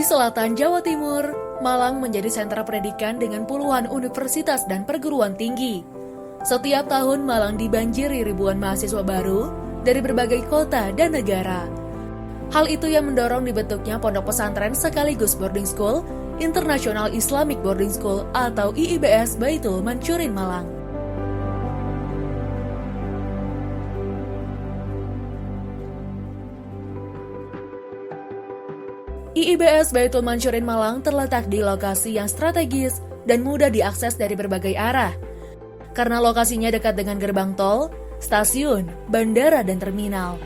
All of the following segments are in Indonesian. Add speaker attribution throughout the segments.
Speaker 1: selatan Jawa Timur, Malang menjadi sentra pendidikan dengan puluhan universitas dan perguruan tinggi. Setiap tahun Malang dibanjiri ribuan mahasiswa baru dari berbagai kota dan negara. Hal itu yang mendorong dibentuknya pondok pesantren sekaligus boarding school, International Islamic Boarding School atau IIBS Baitul Mansyurin Malang. IIBS Baitul Mansyurin Malang terletak di lokasi yang strategis dan mudah diakses dari berbagai arah. Karena lokasinya dekat dengan gerbang tol, stasiun, bandara, dan terminal.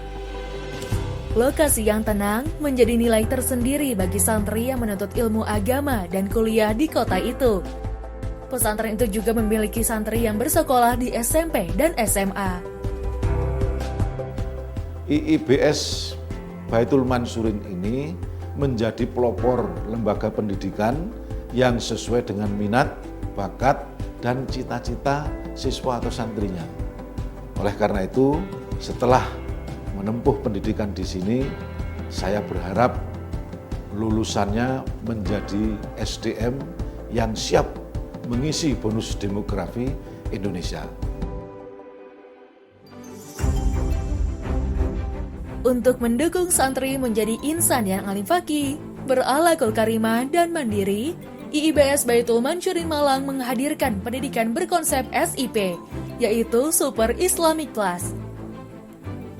Speaker 1: Lokasi yang tenang menjadi nilai tersendiri bagi santri yang menuntut ilmu agama dan kuliah di kota itu. Pesantren itu juga memiliki santri yang bersekolah di SMP dan SMA.
Speaker 2: IIBS Baitul Mansyurin ini menjadi pelopor lembaga pendidikan yang sesuai dengan minat, bakat, dan cita-cita siswa atau santrinya. Oleh karena itu, setelah menempuh pendidikan di sini, saya berharap lulusannya menjadi SDM yang siap mengisi bonus demografi Indonesia.
Speaker 1: Untuk mendukung santri menjadi insan yang alim fakih, berakhlakul karimah, dan mandiri, IIBS Baitul Mansyurin Malang menghadirkan pendidikan berkonsep SIP, yaitu Super Islamic Class.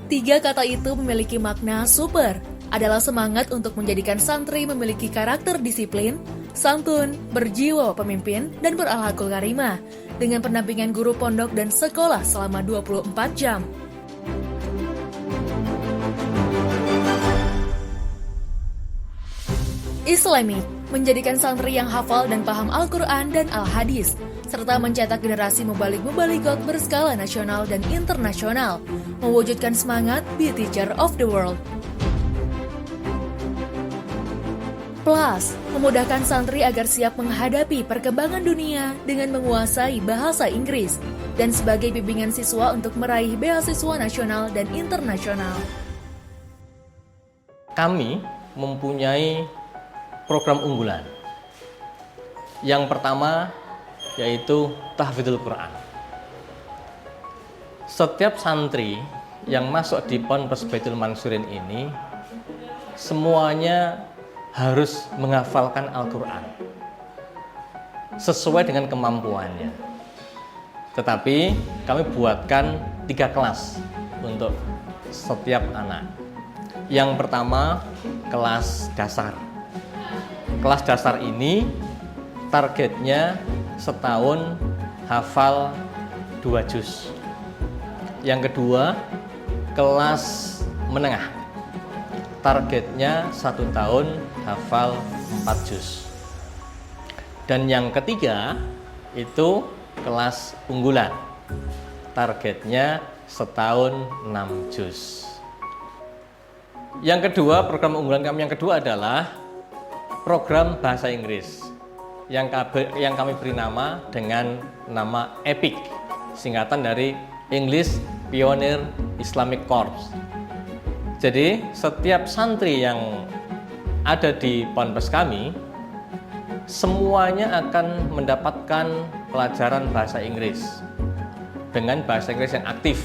Speaker 1: Tiga kata itu memiliki makna super, adalah semangat untuk menjadikan santri memiliki karakter disiplin, santun, berjiwa pemimpin, dan berakhlakul karimah, dengan pendampingan guru pondok dan sekolah selama 24 jam. Islamic menjadikan santri yang hafal dan paham Al-Quran dan Al-Hadis, serta mencetak generasi mubalik-mubalikot berskala nasional dan internasional, mewujudkan semangat Be Teacher of the World. Plus, memudahkan santri agar siap menghadapi perkembangan dunia dengan menguasai bahasa Inggris, dan sebagai bimbingan siswa untuk meraih beasiswa nasional dan internasional.
Speaker 3: Kami mempunyai program unggulan. Yang pertama yaitu Tahfidzul Quran. Setiap santri yang masuk di Ponpes Baitul Mansyurin ini semuanya harus menghafalkan Al-Quran sesuai dengan kemampuannya. Tetapi kami buatkan 3 kelas untuk setiap anak. Yang pertama, kelas dasar. Kelas dasar ini targetnya setahun hafal 2 juz. Yang kedua, kelas menengah. Targetnya 1 tahun hafal 4 juz. Dan yang ketiga, itu kelas unggulan. Targetnya setahun 6 juz. Yang kedua, program unggulan kami yang kedua adalah program bahasa Inggris yang kami beri nama dengan nama EPIC, singkatan dari English Pioneer Islamic Corps. Jadi setiap santri yang ada di ponpes kami semuanya akan mendapatkan pelajaran bahasa Inggris dengan bahasa Inggris yang aktif.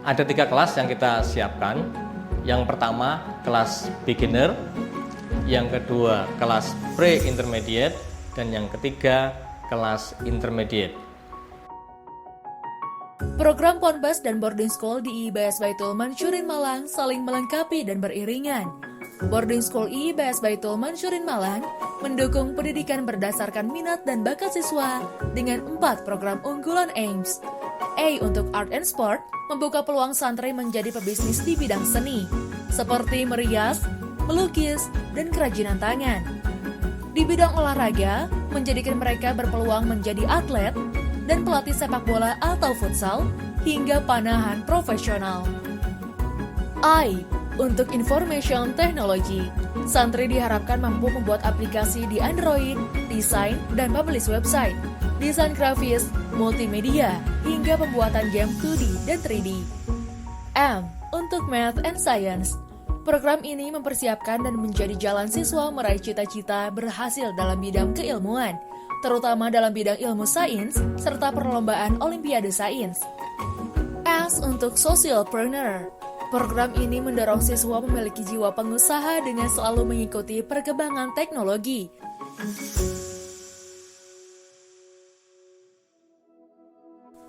Speaker 3: Ada 3 kelas yang kita siapkan. Yang pertama kelas beginner, yang kedua kelas pre-intermediate, dan yang ketiga kelas intermediate.
Speaker 1: Program Ponpes dan boarding school di IIBS Baitul Mansyurin Malang saling melengkapi dan beriringan. Boarding school IIBS Baitul Mansyurin Malang mendukung pendidikan berdasarkan minat dan bakat siswa dengan 4 program unggulan AIMS. A untuk Art and Sport, membuka peluang santri menjadi pebisnis di bidang seni, seperti merias, melukis, dan kerajinan tangan. Di bidang olahraga, menjadikan mereka berpeluang menjadi atlet dan pelatih sepak bola atau futsal, hingga panahan profesional. I untuk Information Technology, santri diharapkan mampu membuat aplikasi di Android, desain dan publish website, desain grafis, multimedia, hingga pembuatan game 2D dan 3D. M untuk Math and Science, Program ini mempersiapkan dan menjadi jalan siswa meraih cita-cita berhasil dalam bidang keilmuan, terutama dalam bidang ilmu sains serta perlombaan Olimpiade Sains. S untuk Socialpreneur. Program ini mendorong siswa memiliki jiwa pengusaha dengan selalu mengikuti perkembangan teknologi.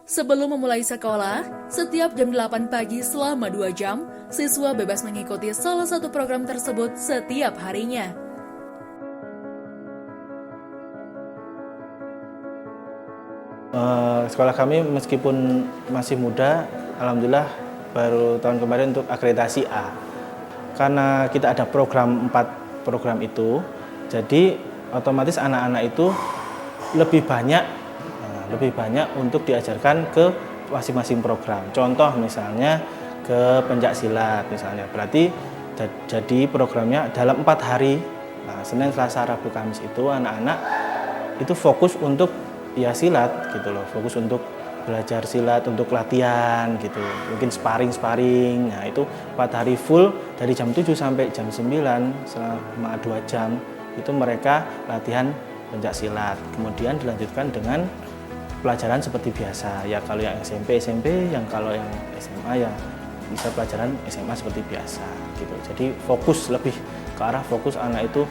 Speaker 1: Sebelum memulai sekolah, setiap jam 8 pagi selama 2 jam, siswa bebas mengikuti salah satu program tersebut setiap harinya.
Speaker 4: Sekolah kami meskipun masih muda, alhamdulillah baru tahun kemarin untuk akreditasi A. Karena kita ada program 4 program itu, jadi otomatis anak-anak itu lebih banyak untuk diajarkan ke masing-masing program. Contoh misalnya ke pencak silat misalnya, berarti jadi programnya dalam 4 hari, Senin, Selasa, Rabu, Kamis itu anak-anak itu fokus untuk ya silat gitu loh, fokus untuk belajar silat, untuk latihan gitu, mungkin sparring, nah itu 4 hari full dari jam 7 sampai jam 9 selama 2 jam itu mereka latihan pencak silat, kemudian dilanjutkan dengan pelajaran seperti biasa ya, kalau yang SMP, yang kalau yang SMA ya bisa pelajaran SMA seperti biasa gitu. Jadi fokus lebih ke arah fokus anak itu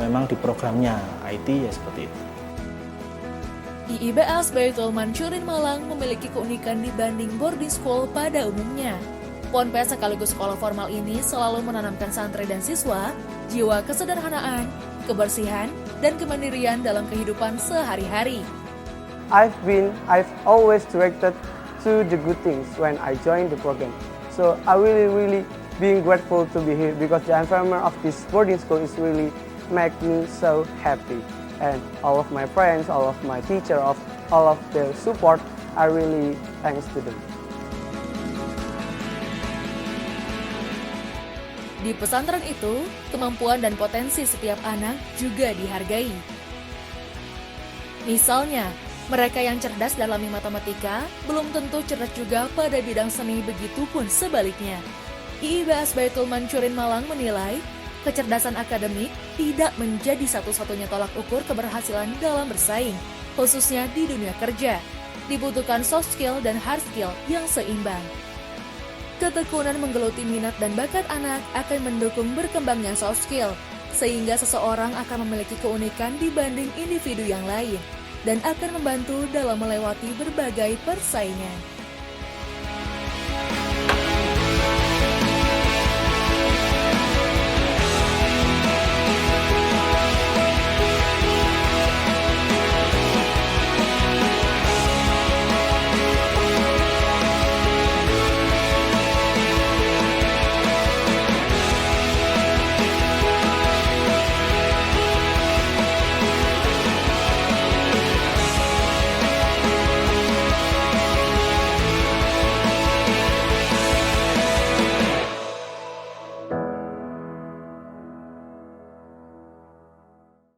Speaker 4: memang di programnya IT ya seperti itu.
Speaker 1: IIBS Baitul Mansyurin Malang memiliki keunikan dibanding boarding school pada umumnya. Ponpes sekaligus sekolah formal ini selalu menanamkan santri dan siswa jiwa kesederhanaan, kebersihan, dan kemandirian dalam kehidupan sehari-hari.
Speaker 5: I've always directed to the good things when I joined the program. So I really being grateful to be here because the environment of this boarding school is really make me so happy. And all of my friends, all of my teacher, all of their support, I really thanks to them.
Speaker 1: Di pesantren itu, kemampuan dan potensi setiap anak juga dihargai. Misalnya, mereka yang cerdas dalam matematika belum tentu cerdas juga pada bidang seni, begitupun sebaliknya. IIBS Baitul Mansyurin Malang menilai kecerdasan akademik tidak menjadi satu-satunya tolak ukur keberhasilan dalam bersaing, khususnya di dunia kerja. Dibutuhkan soft skill dan hard skill yang seimbang. Ketekunan menggeluti minat dan bakat anak akan mendukung berkembangnya soft skill, sehingga seseorang akan memiliki keunikan dibanding individu yang lain, dan akan membantu dalam melewati berbagai persaingan.